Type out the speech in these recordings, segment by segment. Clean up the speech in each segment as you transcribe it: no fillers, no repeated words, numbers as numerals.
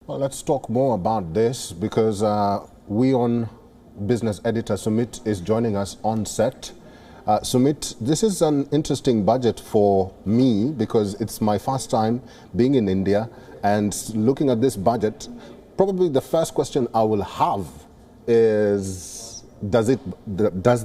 Well, let's talk more about this because WION business editor Sumit is joining us on set. Sumit, this is an interesting budget for me because it's my first time being in India, and looking at this budget, probably the first question I will have is, does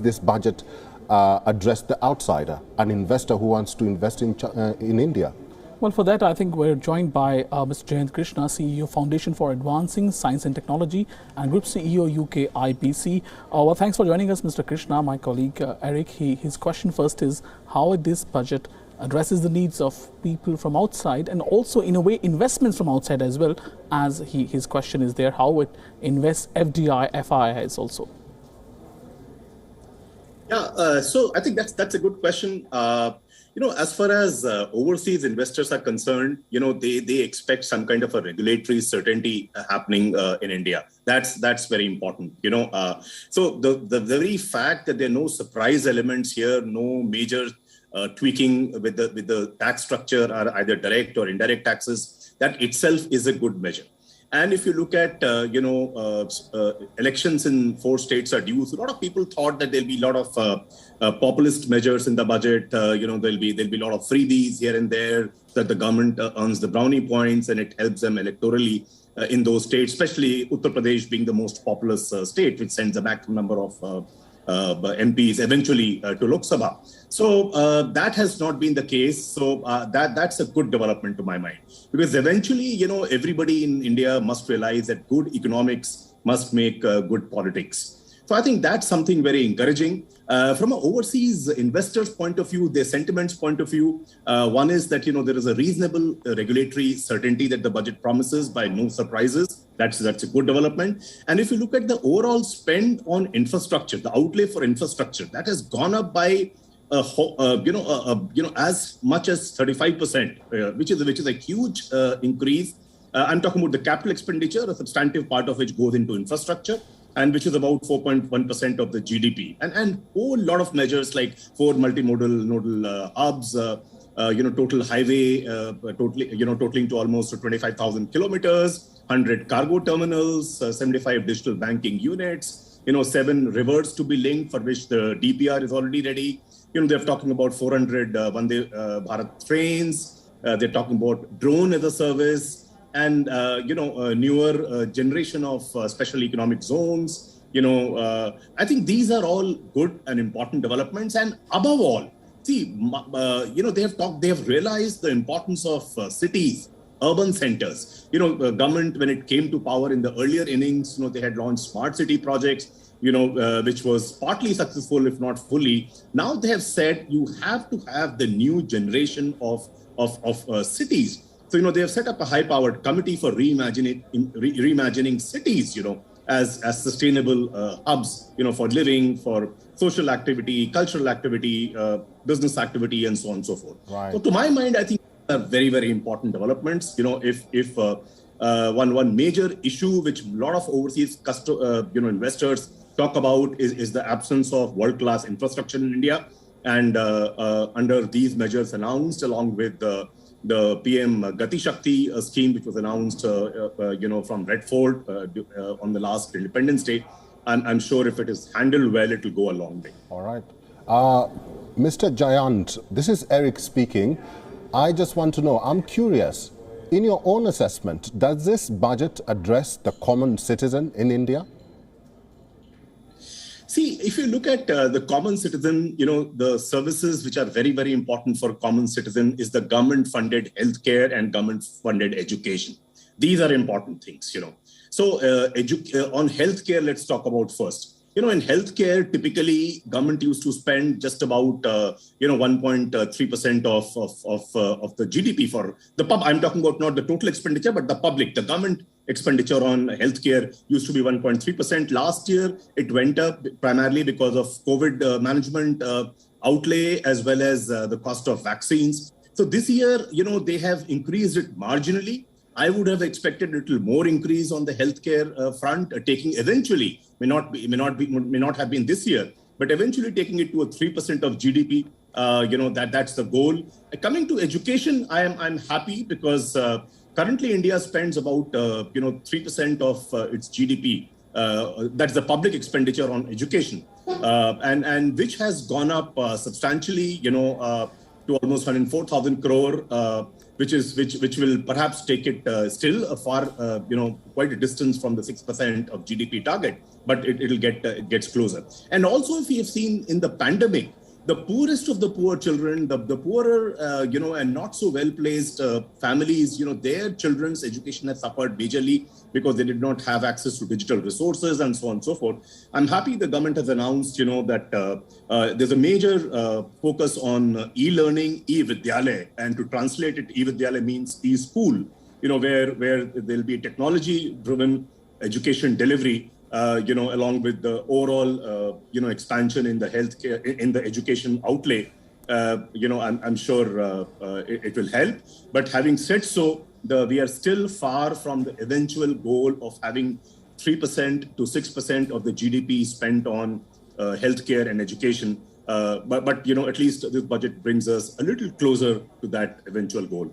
this budget address the outsider, an investor who wants to invest in India? Well, for that, I think we're joined by Mr. Jayant Krishna, CEO, Foundation for Advancing Science and Technology, and Group CEO, UK IBC. Well, thanks for joining us, Mr. Krishna. My colleague Eric, his question first is how this budget addresses the needs of people from outside, and also, in a way, investments from outside as well, as his question is there, how it invests FDI, FIIs also. Yeah, so I think that's a good question. As far as overseas investors are concerned, they expect some kind of a regulatory certainty happening in India. That's very important. So the very fact that there are no surprise elements here, no major tweaking with the tax structure, or either direct or indirect taxes, that itself is a good measure. And if you look at, elections in 4 states are due. So a lot of people thought that there'll be a lot of populist measures in the budget. There'll be a lot of freebies here and there that the government earns the brownie points, and it helps them electorally in those states, especially Uttar Pradesh being the most populous state, which sends a maximum number of MPs eventually to Lok Sabha. So that has not been the case. So that's a good development to my mind, because eventually, everybody in India must realize that good economics must make good politics. So I think that's something very encouraging. From an overseas investor's point of view, their sentiments point of view, one is that, there is a reasonable regulatory certainty that the budget promises by no surprises. That's a good development. And if you look at the overall spend on infrastructure, the outlay for infrastructure, that has gone up by as much as 35%, which is a huge increase. I'm talking about the capital expenditure, a substantive part of which goes into infrastructure, and which is about 4.1% of the GDP. And whole lot of measures like 4 multimodal nodal hubs, total highway, totaling to almost 25,000 kilometers, 100 cargo terminals, 75 digital banking units, 7 rivers to be linked, for which the DPR is already ready. They're talking about 400 Vande Bharat trains. They're talking about drone as a service. And, a newer generation of special economic zones. I think these are all good and important developments. And above all, see, they have realized the importance of cities, urban centers. Government, when it came to power in the earlier innings, they had launched smart city projects, which was partly successful, if not fully. Now they have said you have to have the new generation of cities. So, they have set up a high-powered committee for reimagining cities, as sustainable hubs, for living, for social activity, cultural activity, business activity, and so on and so forth. Right. So, to my mind, I think are very, very important developments. If one major issue which a lot of overseas investors talk about is the absence of world-class infrastructure in India, and under these measures announced, along with the PM Gati Shakti scheme, which was announced, from Red Fort on the last Independence Day. I'm sure if it is handled well, it will go a long way. All right. Mr. Jayant, this is Eric speaking. I just want to know, I'm curious, in your own assessment, does this budget address the common citizen in India? See, if you look at the common citizen, the services which are very, very important for common citizen is the government-funded healthcare and government-funded education. These are important things, So on healthcare, let's talk about first. In healthcare, typically government used to spend just about 1.3% of the GDP for the pub. I'm talking about not the total expenditure, but the government expenditure on healthcare used to be 1.3%. Last year, it went up primarily because of COVID management outlay, as well as the cost of vaccines. So this year, they have increased it marginally. I would have expected a little more increase on the healthcare front, taking eventually, may not have been this year, but eventually taking it to a 3% of GDP. That's the goal. Coming to education, I'm happy because currently India spends about 3% of its GDP. That's the public expenditure on education, and which has gone up substantially, to almost 104,000 crore, which will perhaps take it still a far, quite a distance from the 6% of GDP target, but it gets closer. And also, if we have seen in the pandemic, the poorest of the poor children, the poorer, and not so well-placed families, their children's education has suffered majorly because they did not have access to digital resources and so on and so forth. I'm happy the government has announced, that there's a major focus on e-learning, e-Vidyalaya, and to translate it, e-Vidyalaya means e-school, where there'll be technology-driven education delivery, along with the overall, expansion in the healthcare, in the education outlay. I'm sure it will help. But having said so, we are still far from the eventual goal of having 3% to 6% of the GDP spent on healthcare and education. But at least this budget brings us a little closer to that eventual goal.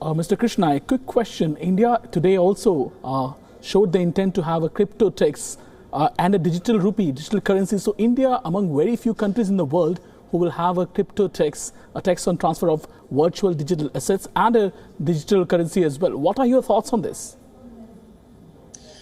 Mr. Krishna, a quick question. India today also showed the intent to have a crypto tax and a digital rupee, digital currency. So India, among very few countries in the world who will have a crypto tax, a tax on transfer of virtual digital assets and a digital currency as well. What are your thoughts on this?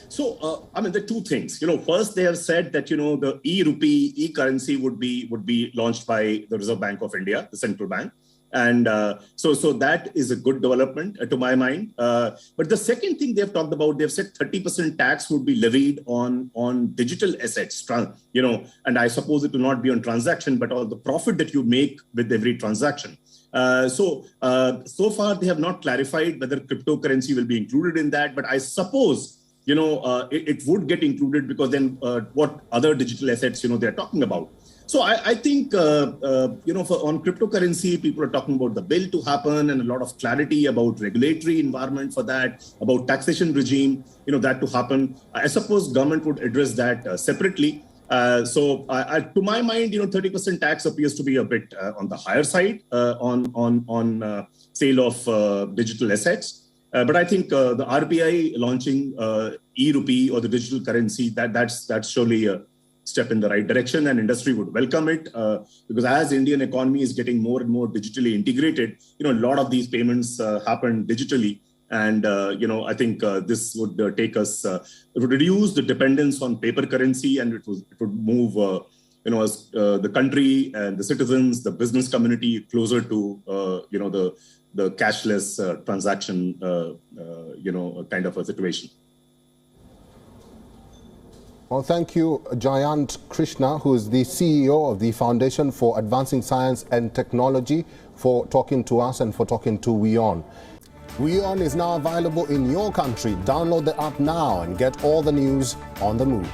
So, there are two things. First, they have said that, the e-rupee, e-currency would be launched by the Reserve Bank of India, the central bank. And so that is a good development to my mind. But the second thing they've talked about, they've said 30% tax would be levied on digital assets, and I suppose it will not be on transaction, but all the profit that you make with every transaction. So far, they have not clarified whether cryptocurrency will be included in that, but I suppose, it would get included because then what other digital assets, they're talking about. So I think, on cryptocurrency, people are talking about the bill to happen and a lot of clarity about regulatory environment for that, about taxation regime, that to happen. I suppose government would address that separately. To my mind, 30% tax appears to be a bit on the higher side on sale of digital assets. But I think the RBI launching e-rupee or the digital currency, that's surely a step in the right direction, and industry would welcome it because as Indian economy is getting more and more digitally integrated, a lot of these payments happen digitally. And, I think this would take us, it would reduce the dependence on paper currency, and it would move, the country and the citizens, the business community closer to, the cashless transaction, kind of a situation. Well, thank you, Jayant Krishna, who is the CEO of the Foundation for Advancing Science and Technology, for talking to us and for talking to WION. WION is now available in your country. Download the app now and get all the news on the move.